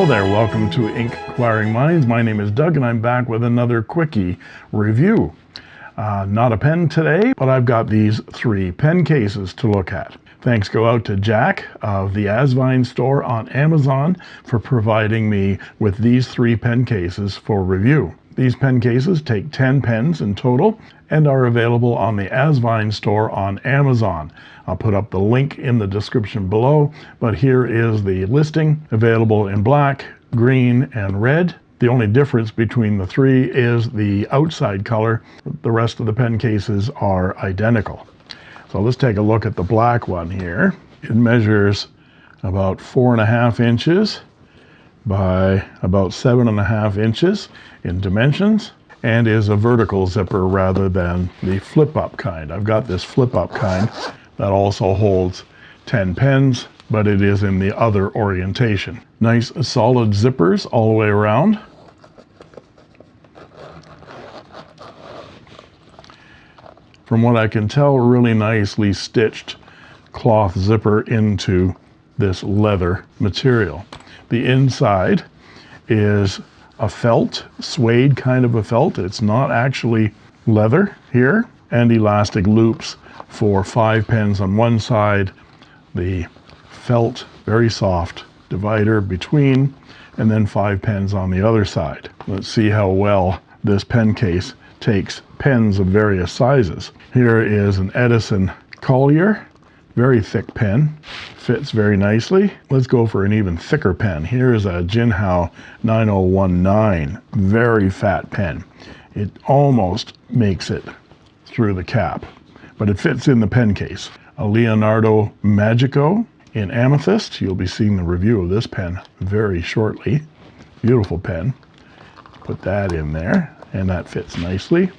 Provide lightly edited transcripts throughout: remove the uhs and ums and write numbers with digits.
Hello there, welcome to Inkquiring Minds. My name is Doug and I'm back with another quickie review. Not a pen today, but I've got these 3 pen cases to look at. Thanks go out to Jack of the Asvine store on Amazon for providing me with these 3 pen cases for review. These pen cases take 10 pens in total and are available on the Asvine store on Amazon. I'll put up the link in the description below, but here is the listing, available in black, green, and red. The only difference between the 3 is the outside color. The rest of the pen cases are identical. So let's take a look at the black one here. It measures about 4.5 inches by about 7.5 inches in dimensions and is a vertical zipper rather than the flip-up kind. I've got this flip-up kind that also holds 10 pens, but it is in the other orientation. Nice solid zippers all the way around. From what I can tell, really nicely stitched cloth zipper into this leather material. The inside is a felt, suede kind of a felt. It's not actually leather here, and elastic loops for 5 pens on one side, the felt, very soft divider between, and then 5 pens on the other side. Let's see how well this pen case takes pens of various sizes. Here is an Edison Collier, very thick pen, fits very nicely. Let's go for an even thicker pen. Here is a Jinhao 9019, very fat pen. It almost makes it through the cap, but it fits in the pen case. A Leonardo Magico in amethyst. You'll be seeing the review of this pen very shortly. Beautiful pen. Put that in there, and that fits nicely.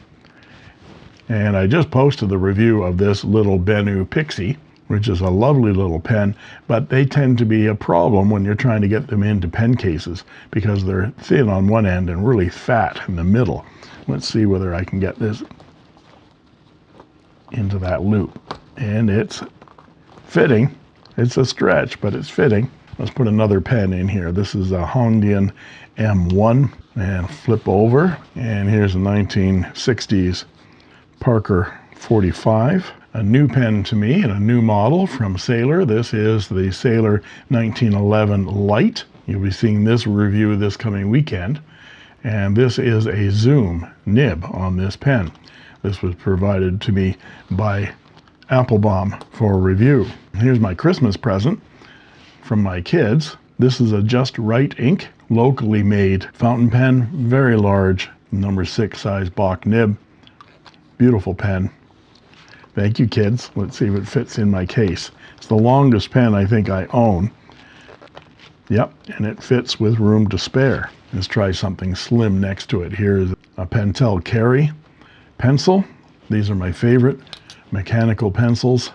And I just posted the review of this little Benu Pixie, which is a lovely little pen, but they tend to be a problem when you're trying to get them into pen cases because they're thin on one end and really fat in the middle. Let's see whether I can get this into that loop. And it's fitting. It's a stretch, but it's fitting. Let's put another pen in here. This is a Hongdian M1, and flip over. And here's a 1960s Parker 45. A new pen to me and a new model from Sailor. This is the Sailor 1911 Light. You'll be seeing this review this coming weekend. And this is a zoom nib on this pen. This was provided to me by Applebaum for review. Here's my Christmas present from my kids. This is a Just Right ink, locally made fountain pen, very large, number 6 size Bock nib. Beautiful pen. Thank you, kids. Let's see if it fits in my case. It's the longest pen I think I own. Yep, and it fits with room to spare. Let's try something slim next to it. Here's a Pentel Carry pencil. These are my favorite mechanical pencils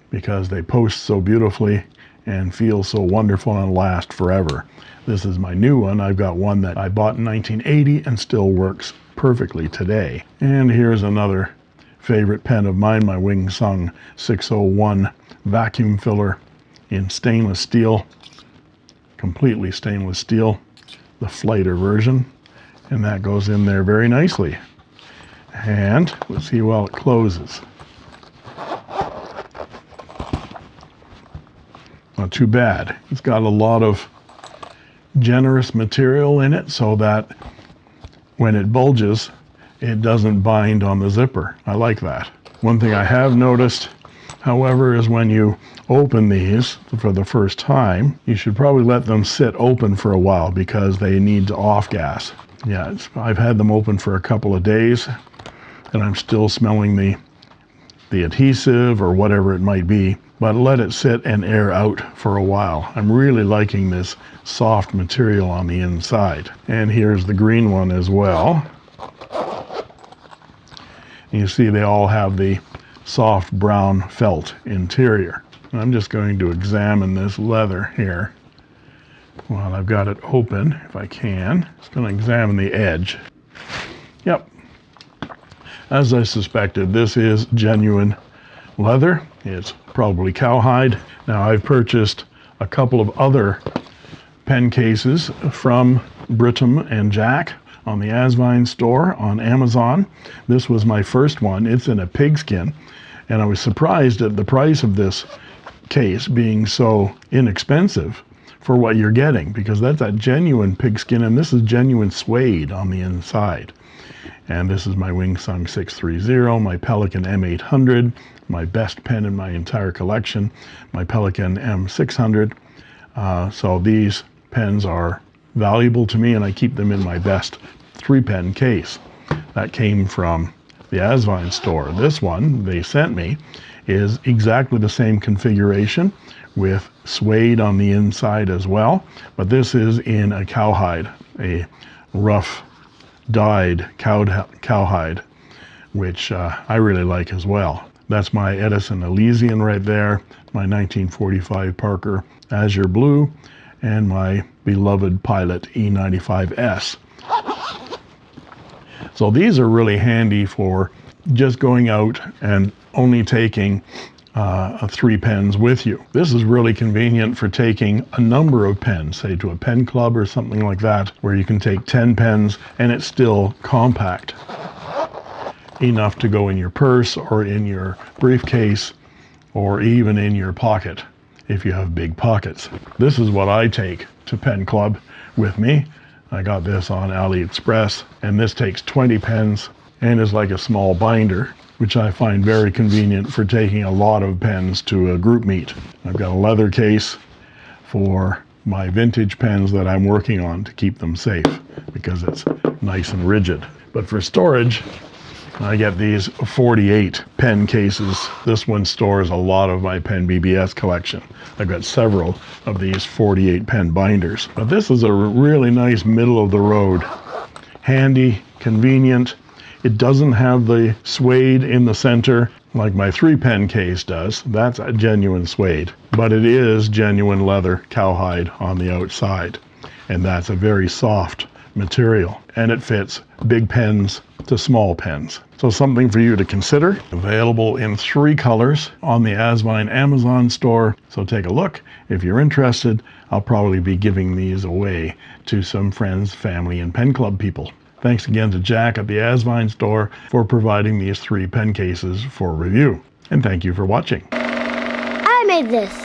because they post so beautifully and feel so wonderful and last forever. This is my new one. I've got one that I bought in 1980 and still works perfectly today. And here's another favorite pen of mine, my Wing Sung 601 vacuum filler in stainless steel, completely stainless steel, the Flighter version, and that goes in there very nicely. And let's see how well it closes. Not too bad. It's got a lot of generous material in it so that when it bulges, it doesn't bind on the zipper. I like that. One thing I have noticed, however, is when you open these for the first time, you should probably let them sit open for a while because they need to off-gas. Yeah, I've had them open for a couple of days and I'm still smelling the adhesive or whatever it might be, but let it sit and air out for a while. I'm really liking this soft material on the inside. And here's the green one as well. You see they all have the soft brown felt interior. I'm just going to examine this leather here while I've got it open, if I can. Just going to examine the edge. Yep. As I suspected, this is genuine leather. It's probably cowhide. Now I've purchased a couple of other pen cases from Britam and Jack on the Asvine store on Amazon. This was my first one. It's in a pigskin, and I was surprised at the price of this case being so inexpensive for what you're getting, because that's a genuine pigskin, and this is genuine suede on the inside. And this is my Wingsung 630, my Pelikan M800, my best pen in my entire collection, my Pelikan M600. So these pens are valuable to me, and I keep them in my best 3-pen case. That came from the Asvine store. This one they sent me is exactly the same configuration with suede on the inside as well, but this is in a cowhide, a rough dyed cowhide, which I really like as well. That's my Edison Elysian right there, my 1945 Parker Azure Blue, and my beloved Pilot E95S. So these are really handy for just going out and only taking 3 pens with you. This is really convenient for taking a number of pens, say to a pen club or something like that, where you can take 10 pens and it's still compact enough to go in your purse or in your briefcase or even in your pocket if you have big pockets. This is what I take to pen club with me. I got this on AliExpress, and this takes 20 pens and is like a small binder, which I find very convenient for taking a lot of pens to a group meet. I've got a leather case for my vintage pens that I'm working on to keep them safe because it's nice and rigid. But for storage, I get these 48 pen cases. This one stores a lot of my pen BBS collection. I've got several of these 48 pen binders. But this is a really nice middle of the road. Handy, convenient. It doesn't have the suede in the center like my 3-pen case does. That's a genuine suede. But it is genuine leather cowhide on the outside. And that's a very soft material. And it fits big pens to small pens. So something for you to consider. Available in 3 colors on the Asvine Amazon store. So take a look. If you're interested, I'll probably be giving these away to some friends, family, and pen club people. Thanks again to Jack at the Asvine store for providing these 3 pen cases for review. And thank you for watching. I made this.